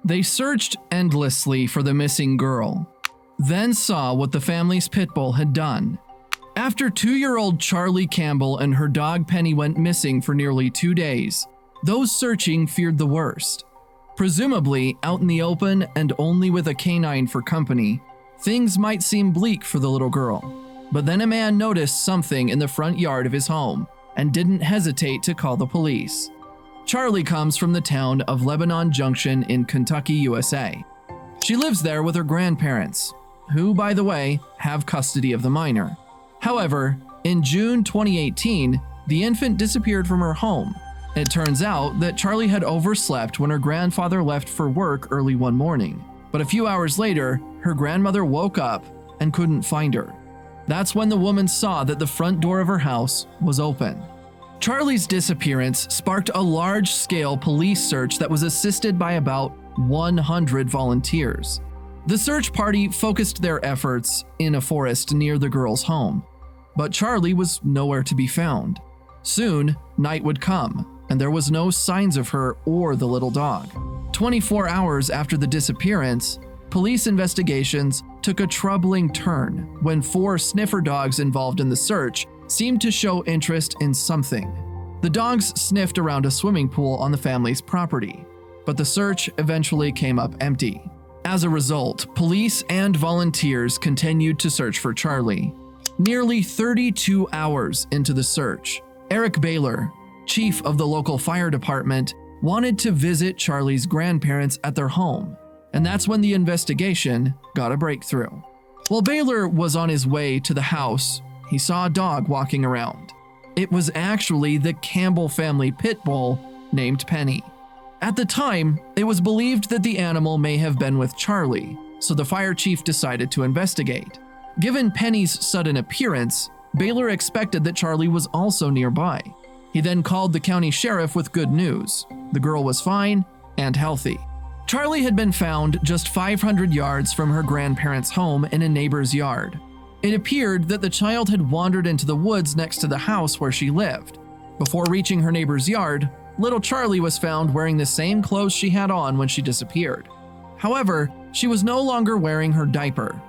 They searched endlessly for the missing girl, then saw what the family's Pitbull had done. After 2-year-old Charlie Campbell and her dog Penny went missing for nearly 2 days, those searching feared the worst. Presumably, out in the open and only with a canine for company, things might seem bleak for the little girl. But then a man noticed something in the front yard of his home and didn't hesitate to call the police. Charlie comes from the town of Lebanon Junction in Kentucky, USA. She lives there with her grandparents, who, by the way, have custody of the minor. However, in June 2018, the infant disappeared from her home. It turns out that Charlie had overslept when her grandfather left for work early one morning. But a few hours later, her grandmother woke up and couldn't find her. That's when the woman saw that the front door of her house was open. Charlie's disappearance sparked a large-scale police search that was assisted by about 100 volunteers. The search party focused their efforts in a forest near the girl's home, but Charlie was nowhere to be found. Soon, night would come, and there was no signs of her or the little dog. 24 hours after the disappearance, police investigations took a troubling turn when 4 sniffer dogs involved in the search seemed to show interest in something. The dogs sniffed around a swimming pool on the family's property, but the search eventually came up empty. As a result, police and volunteers continued to search for Charlie. Nearly 32 hours into the search, Eric Baylor, chief of the local fire department, wanted to visit Charlie's grandparents at their home, and that's when the investigation got a breakthrough. While Baylor was on his way to the house, he saw a dog walking around. It was actually the Campbell family Pitbull named Penny. At the time, it was believed that the animal may have been with Charlie, so the fire chief decided to investigate. Given Penny's sudden appearance, Baylor expected that Charlie was also nearby. He then called the county sheriff with good news. The girl was fine and healthy. Charlie had been found just 500 yards from her grandparents' home in a neighbor's yard. It appeared that the child had wandered into the woods next to the house where she lived. Before reaching her neighbor's yard, little Charlie was found wearing the same clothes she had on when she disappeared. However, she was no longer wearing her diaper.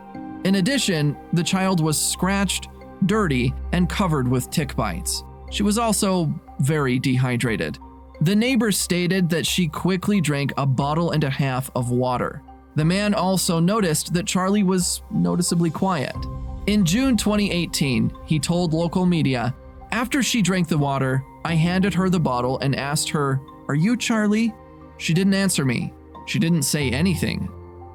In addition, the child was scratched, dirty, and covered with tick bites. She was also very dehydrated. The neighbors stated that she quickly drank a bottle and a half of water. The man also noticed that Charlie was noticeably quiet. In June 2018, he told local media, "After she drank the water, I handed her the bottle and asked her, 'Are you Charlie?' She didn't answer me. She didn't say anything.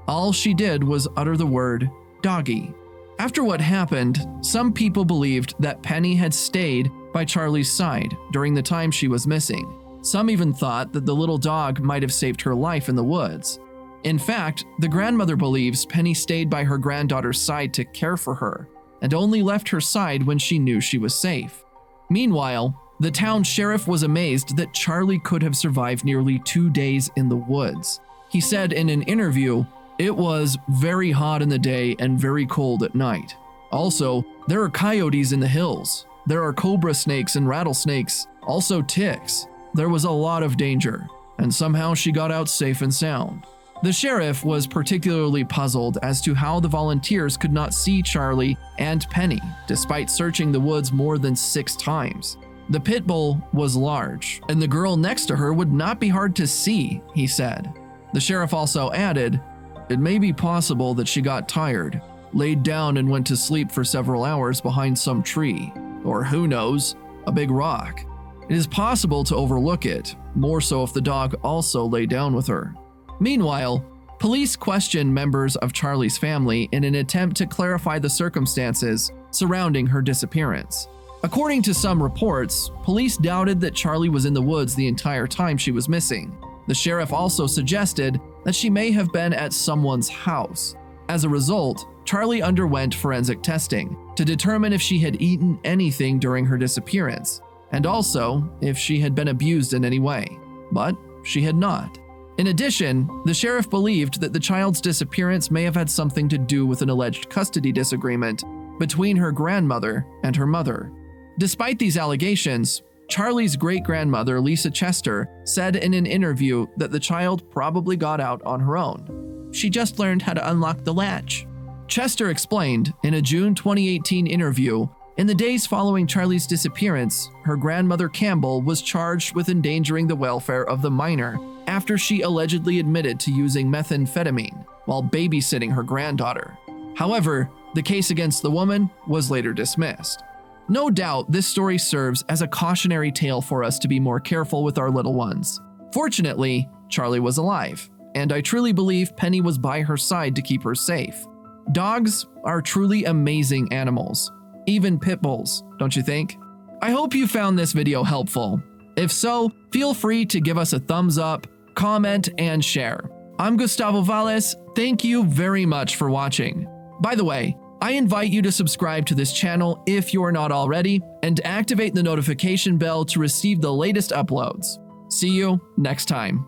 All she did was utter the word, 'doggy.'" After what happened, some people believed that Penny had stayed by Charlie's side during the time she was missing. Some even thought that the little dog might have saved her life in the woods. In fact, the grandmother believes Penny stayed by her granddaughter's side to care for her, and only left her side when she knew she was safe. Meanwhile, the town sheriff was amazed that Charlie could have survived nearly 2 days in the woods. He said in an interview, "It was very hot in the day and very cold at night. Also, there are coyotes in the hills. There are cobra snakes and rattlesnakes, also ticks. There was a lot of danger, and somehow she got out safe and sound." The sheriff was particularly puzzled as to how the volunteers could not see Charlie and Penny, despite searching the woods more than 6 times. The pit bull was large, and the girl next to her would not be hard to see, he said. The sheriff also added, "It may be possible that she got tired, laid down and went to sleep for several hours behind some tree, or who knows, a big rock. It is possible to overlook it, more so if the dog also lay down with her." Meanwhile, police questioned members of Charlie's family in an attempt to clarify the circumstances surrounding her disappearance. According to some reports, police doubted that Charlie was in the woods the entire time she was missing. The sheriff also suggested that she may have been at someone's house. As a result, Charlie underwent forensic testing to determine if she had eaten anything during her disappearance, and also if she had been abused in any way. But she had not. In addition, the sheriff believed that the child's disappearance may have had something to do with an alleged custody disagreement between her grandmother and her mother. Despite these allegations, Charlie's great-grandmother, Lisa Chester, said in an interview that the child probably got out on her own. She just learned how to unlock the latch. Chester explained in a June 2018 interview, in the days following Charlie's disappearance, her grandmother Campbell was charged with endangering the welfare of the minor after she allegedly admitted to using methamphetamine while babysitting her granddaughter. However, the case against the woman was later dismissed. No doubt, this story serves as a cautionary tale for us to be more careful with our little ones. Fortunately, Charlie was alive, and I truly believe Penny was by her side to keep her safe. Dogs are truly amazing animals. Even pit bulls, don't you think? I hope you found this video helpful. If so, feel free to give us a thumbs up, comment, and share. I'm Gustavo Valles. Thank you very much for watching. By the way, I invite you to subscribe to this channel if you're not already, and activate the notification bell to receive the latest uploads. See you next time.